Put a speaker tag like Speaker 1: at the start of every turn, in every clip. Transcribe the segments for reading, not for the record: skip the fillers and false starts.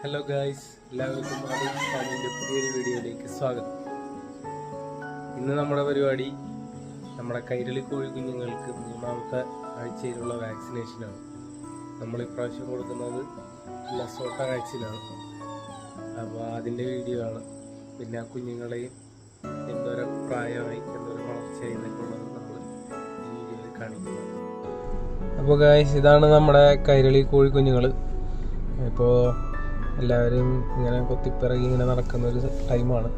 Speaker 1: Hello guys, എല്ലാവർക്കും ആദിൽസ് ഫാമിൻ്റെ പുതിയൊരു വീഡിയോയിലേക്ക് സ്വാഗതം. ഇന്ന് നമ്മുടെ പരിപാടി നമ്മുടെ കൈരളി കോഴി കുഞ്ഞുങ്ങൾക്ക് 3ാമത്തെ ആഴ്ചയിലുള്ള വാക്സിനേഷനാണ്. നമ്മൾ ഇപ്രാവശ്യം കൊടുക്കുന്നത് ലസോട്ട വാക്സിനാണ്. അപ്പോൾ അതിൻ്റെ വീഡിയോ ആണ്. പിന്നെ ആ കുഞ്ഞുങ്ങളെയും എന്തോരം പ്രായമായി എന്തോരം വളർച്ചയായി എന്നൊക്കെയുള്ളത് നമ്മൾ ഈ വീഡിയോയിൽ കാണിക്കുന്നത്. അപ്പോൾ ഗായ്സ്, ഇതാണ് നമ്മുടെ കൈരളി കോഴി കുഞ്ഞുങ്ങൾ. ഇപ്പോൾ എല്ലാവരും ഇങ്ങനെ കൊത്തിപ്പിറകി ഇങ്ങനെ നടക്കുന്ന ഒരു ടൈമാണ്.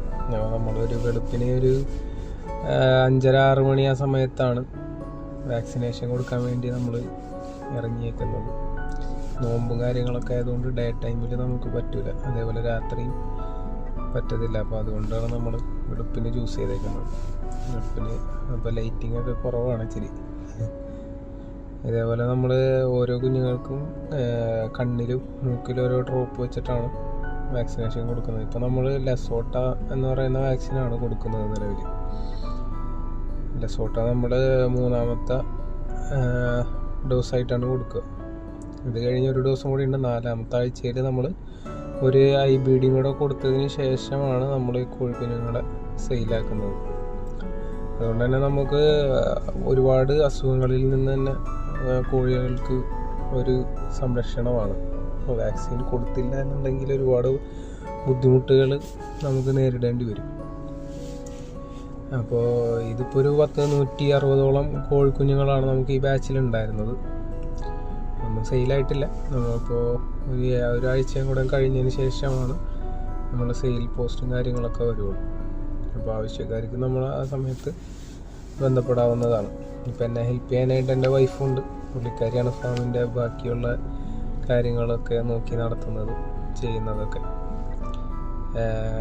Speaker 1: നമ്മളൊരു വെളുപ്പിന് ഒരു 5:30-6 മണി ആ സമയത്താണ് വാക്സിനേഷൻ കൊടുക്കാൻ വേണ്ടി നമ്മൾ ഇറങ്ങിയേക്കുന്നത്. നോമ്പും കാര്യങ്ങളൊക്കെ ആയതുകൊണ്ട് ഡേ ടൈമിൽ നമുക്ക് പറ്റില്ല, അതേപോലെ രാത്രിയും പറ്റത്തില്ല. അപ്പോൾ അതുകൊണ്ടാണ് നമ്മൾ വെളുപ്പിന് ചൂസ് ചെയ്തേക്കുന്നത്. വെളുപ്പിന് അപ്പോൾ ലൈറ്റിംഗ് ഒക്കെ കുറവാണ് ഇച്ചിരി. ഇതേപോലെ നമ്മൾ ഓരോ കുഞ്ഞുങ്ങൾക്കും കണ്ണിലും മൂക്കിലും ഓരോ ഡ്രോപ്പ് വെച്ചിട്ടാണ് വാക്സിനേഷൻ കൊടുക്കുന്നത്. ഇപ്പോൾ നമ്മൾ ലസോട്ട എന്ന് പറയുന്ന വാക്സിനാണ് കൊടുക്കുന്നത് നിലവിൽ. ലസോട്ട നമ്മൾ 3ാമത്തെ ഡോസായിട്ടാണ് കൊടുക്കുക. ഇത് കഴിഞ്ഞ് ഒരു ഡോസും കൂടി ഉണ്ട്. 4ാമത്തെ ആഴ്ചയിൽ നമ്മൾ ഒരു IBD കൂടെ കൊടുത്തതിന് ശേഷമാണ് നമ്മൾ ഈ കോഴിക്കുഞ്ഞുങ്ങളെ സെയിലാക്കുന്നത്. അതുകൊണ്ട് തന്നെ നമുക്ക് ഒരുപാട് അസുഖങ്ങളിൽ നിന്ന് തന്നെ കോഴികൾക്ക് ഒരു സംരക്ഷണമാണ്. അപ്പോൾ വാക്സിൻ കൊടുത്തില്ല എന്നുണ്ടെങ്കിൽ ഒരുപാട് ബുദ്ധിമുട്ടുകൾ നമുക്ക് നേരിടേണ്ടി വരും. അപ്പോൾ ഇതിപ്പോൾ ഒരു 160ഓളം കോഴിക്കുഞ്ഞുങ്ങളാണ് നമുക്ക് ഈ ബാച്ചിലുണ്ടായിരുന്നത്. ഒന്നും സെയിലായിട്ടില്ല. നമ്മളിപ്പോൾ ഒരാഴ്ചയും കൂടെ കഴിഞ്ഞതിന് ശേഷമാണ് നമ്മൾ സെയിൽ പോസ്റ്റും കാര്യങ്ങളൊക്കെ വരുള്ളൂ. അപ്പോൾ ആവശ്യക്കാർക്ക് നമ്മൾ ആ സമയത്ത് ബന്ധപ്പെടാവുന്നതാണ്. ഇപ്പം എന്നെ ഹെൽപ്പ് ചെയ്യാനായിട്ട് എൻ്റെ വൈഫുണ്ട്. പുള്ളിക്കാരിയാണ് ഫാമിൻ്റെ ബാക്കിയുള്ള കാര്യങ്ങളൊക്കെ നോക്കി നടത്തുന്നത്, ചെയ്യുന്നതൊക്കെ.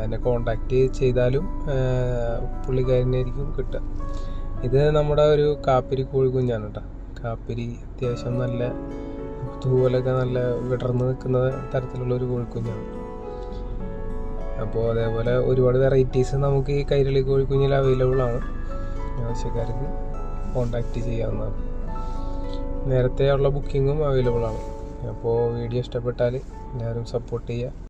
Speaker 1: എന്നെ കോണ്ടാക്റ്റ് ചെയ്താലും പുള്ളിക്കാരനായിരിക്കും കിട്ടുക. ഇത് നമ്മുടെ ഒരു കാപ്പിരി കോഴി കുഞ്ഞാണ് കേട്ടോ. കാപ്പിരി അത്യാവശ്യം നല്ല തൂവലൊക്കെ നല്ല വിടർന്ന് നിൽക്കുന്ന തരത്തിലുള്ളൊരു കോഴിക്കുഞ്ഞാണ്. അപ്പോൾ അതേപോലെ ഒരുപാട് വെറൈറ്റീസ് നമുക്ക് ഈ കൈരളി കോഴിക്കുഞ്ഞിൽ അവൈലബിൾ ആണ്. ആവശ്യക്കാർക്ക് കോണ്ടാക്റ്റ് ചെയ്യാവുന്നതാണ്. നേരത്തെ ഉള്ള ബുക്കിങ്ങും അവൈലബിൾ ആണ്. അപ്പോൾ വീഡിയോ ഇഷ്ടപ്പെട്ടാൽ എല്ലാവരും സപ്പോർട്ട് ചെയ്യുക.